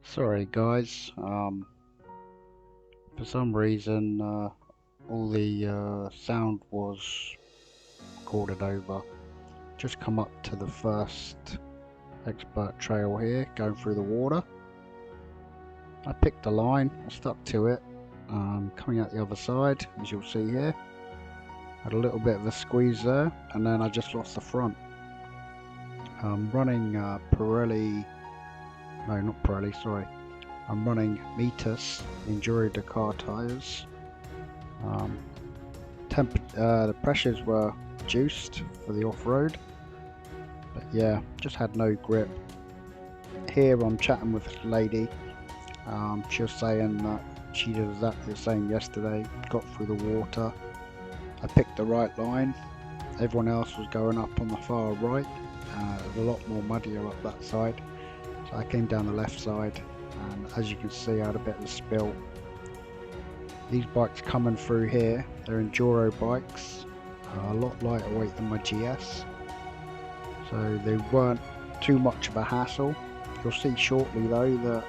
Sorry guys, for some reason all the sound was recorded over. Just come up to the first expert trail here, going through the water. I picked a line, I stuck to it, coming out the other side, as you'll see here. Had a little bit of a squeeze there, and then I just lost the front. I'm running Pirelli, no not Pirelli, sorry. I'm running Metis Enduro Dakar tyres. The pressures were reduced for the off-road, but yeah, just had no grip. Here I'm chatting with this lady. She was saying that she did exactly the same yesterday, got through the water. I picked the right line, everyone else was going up on the far right. It was a lot more muddier up that side, so I came down the left side, and as you can see I had a bit of a spill. These bikes coming through here, they're enduro bikes, a lot lighter weight than my GS, so they weren't too much of a hassle. You'll see shortly though that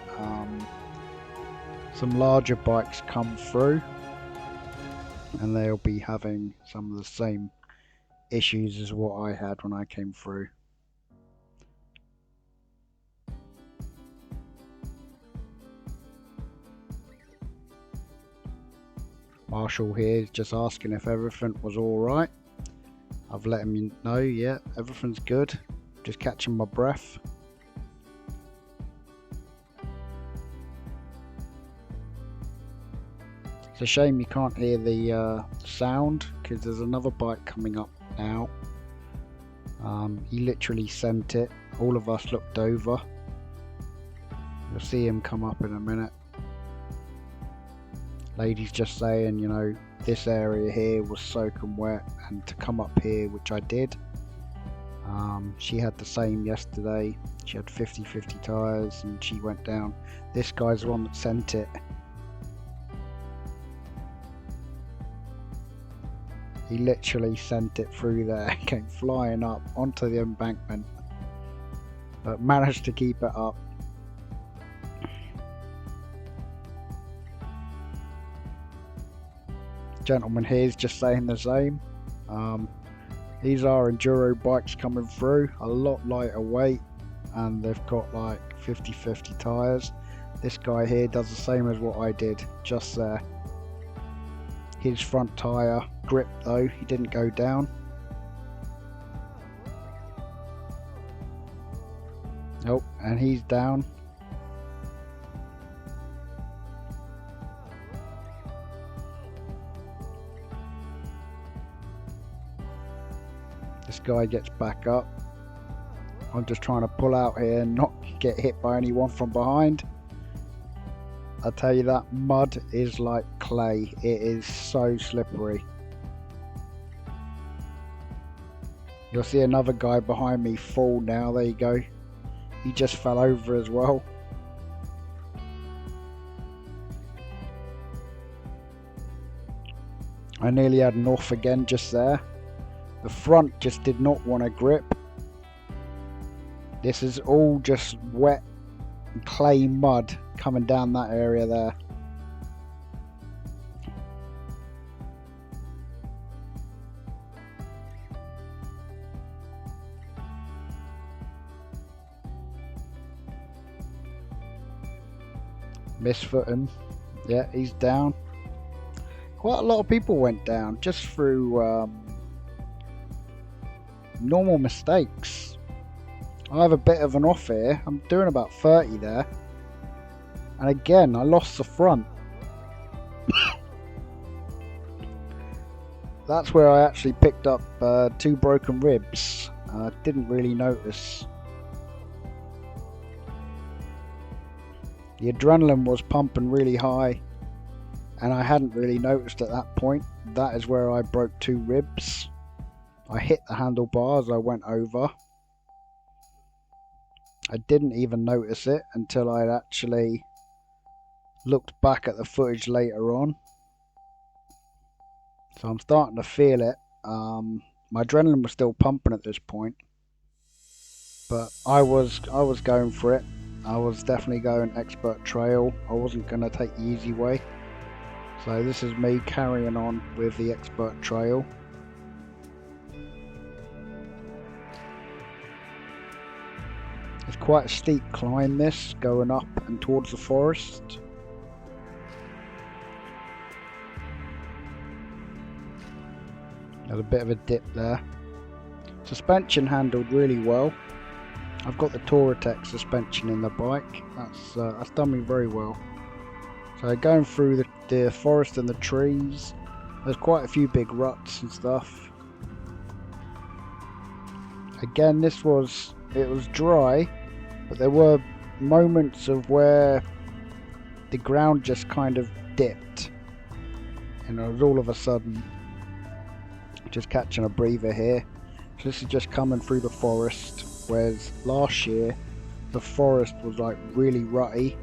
some larger bikes come through and they'll be having some of the same issues as what I had when I came through. Marshall here is just asking if everything was alright. I've let him know, yeah, everything's good. Just catching my breath. It's a shame you can't hear the sound, because there's another bike coming up now. He literally sent it. All of us looked over. You'll see him come up in a minute. Lady's just saying, you know, this area here was soaking wet, and to come up here, which I did. She had the same yesterday. She had 50/50 tyres and she went down. This guy's the one that sent it. He literally sent it through there, came flying up onto the embankment, but managed to keep it up. Gentleman here is just saying the same. These are enduro bikes coming through, a lot lighter weight, and they've got like 50/50 tyres. This guy here does the same as what I did just there. His front tyre gripped though, he didn't go down. Nope, and he's down. This guy gets back up. I'm just trying to pull out here and not get hit by anyone from behind. I tell you, that mud is like clay. It is so slippery. You'll see another guy behind me fall now. There you go. He just fell over as well. I nearly had an off again just there. The front just did not want to grip. This is all just wet clay mud coming down that area there. Misfoot him. Yeah, he's down. Quite a lot of people went down just through normal mistakes. I have a bit of an off here. I'm doing about 30 there. And again, I lost the front. That's where I actually picked up 2 broken ribs. I didn't really notice. The adrenaline was pumping really high, and I hadn't really noticed at that point. That is where I broke 2 ribs. I hit the handlebar as I went over. I didn't even notice it until I'd actually looked back at the footage later on. So I'm starting to feel it. My adrenaline was still pumping at this point, but I was going for it. I was definitely going expert trail. I wasn't going to take the easy way. So this is me carrying on with the expert trail. It's quite a steep climb, this, going up and towards the forest. There's a bit of a dip there. Suspension handled really well. I've got the Touratech suspension in the bike. That's done me very well. So going through the forest and the trees, there's quite a few big ruts and stuff. Again, it was dry, but there were moments of where the ground just kind of dipped, and it was all of a sudden just catching a breather here. So this is just coming through the forest, whereas last year the forest was like really rutty.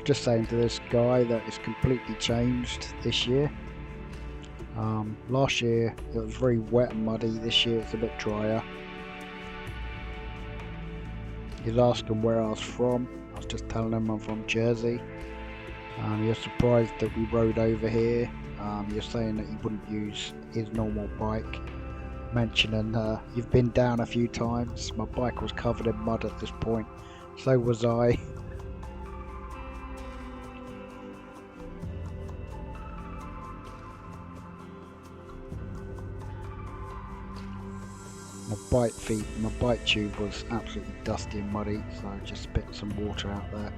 Just saying to this guy that it's completely changed this year. Last year it was very wet and muddy. This year it's a bit drier. He's asking where I was from. I was just telling him I'm from Jersey. You're surprised that we rode over here. You're saying that you wouldn't use his normal bike. Mentioning you've been down a few times. My bike was covered in mud at this point. So was I. My bike tube was absolutely dusty and muddy, so I just spit some water out there.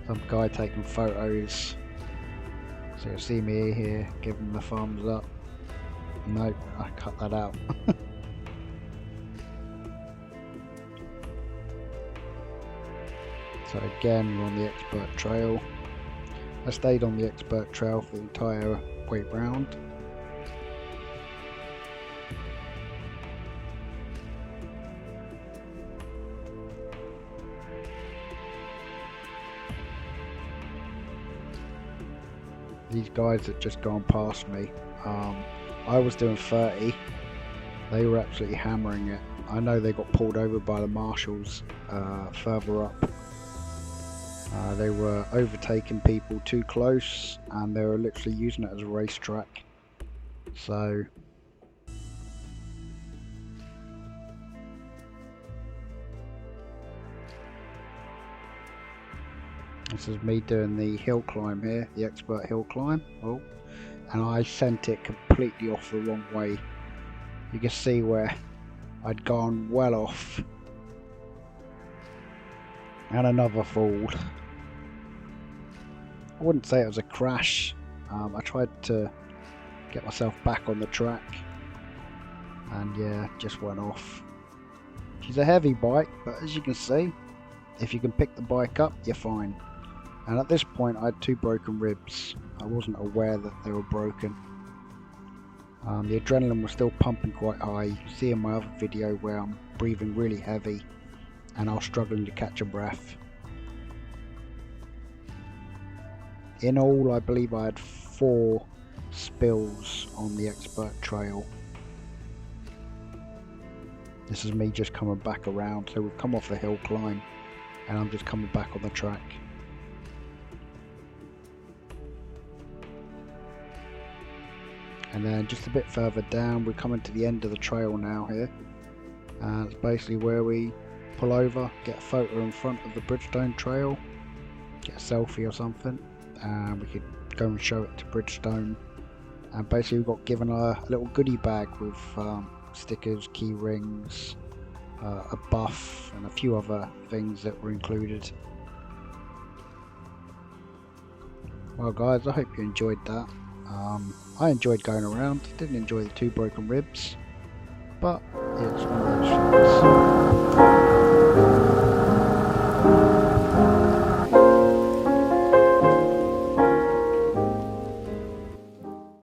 Some guy taking photos. So you'll see me here, giving the thumbs up. Nope, I cut that out. So again, we're on the expert trail. I stayed on the expert trail for the entire way round. These guys had just gone past me. I was doing 30. They were absolutely hammering it. I know they got pulled over by the marshals further up. They were overtaking people too close, and they were literally using it as a racetrack. So this is me doing the hill climb here, the expert hill climb. Oh, and I sent it completely off the wrong way. You can see where I'd gone well off. And another fall. I wouldn't say it was a crash. I tried to get myself back on the track, and yeah, just went off. She's a heavy bike, but as you can see, if you can pick the bike up, you're fine. And at this point I had 2 broken ribs. I wasn't aware that they were broken. The adrenaline was still pumping quite high. You can see in my other video where I'm breathing really heavy and I was struggling to catch a breath. In all, I believe I had 4 spills on the expert trail. This is me just coming back around. So we've come off the hill climb and I'm just coming back on the track. And then just a bit further down, we're coming to the end of the trail now here. And it's basically where we pull over, get a photo in front of the Bridgestone Trail, get a selfie or something, and we could go and show it to Bridgestone. And basically we got given a little goodie bag with stickers, key rings, a buff, and a few other things that were included. Well guys, I hope you enjoyed that. I enjoyed going around, didn't enjoy the 2 broken ribs, but it's one of those things.